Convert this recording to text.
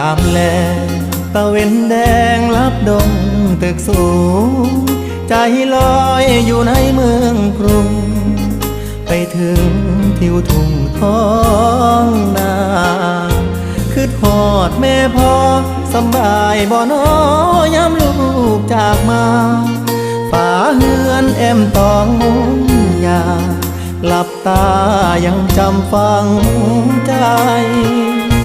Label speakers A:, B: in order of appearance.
A: ามแลตะเวนแดงลับดงตึกสูงใจลอยอยู่ในเมืองกรุงไปถึงทิวทุ่งท้องนาคือทอดแม่พ่อสบายบ่น้อยามลูกจากมาฝาเฮือนแอมตองมุงยาหลับตายังจำฝังใจ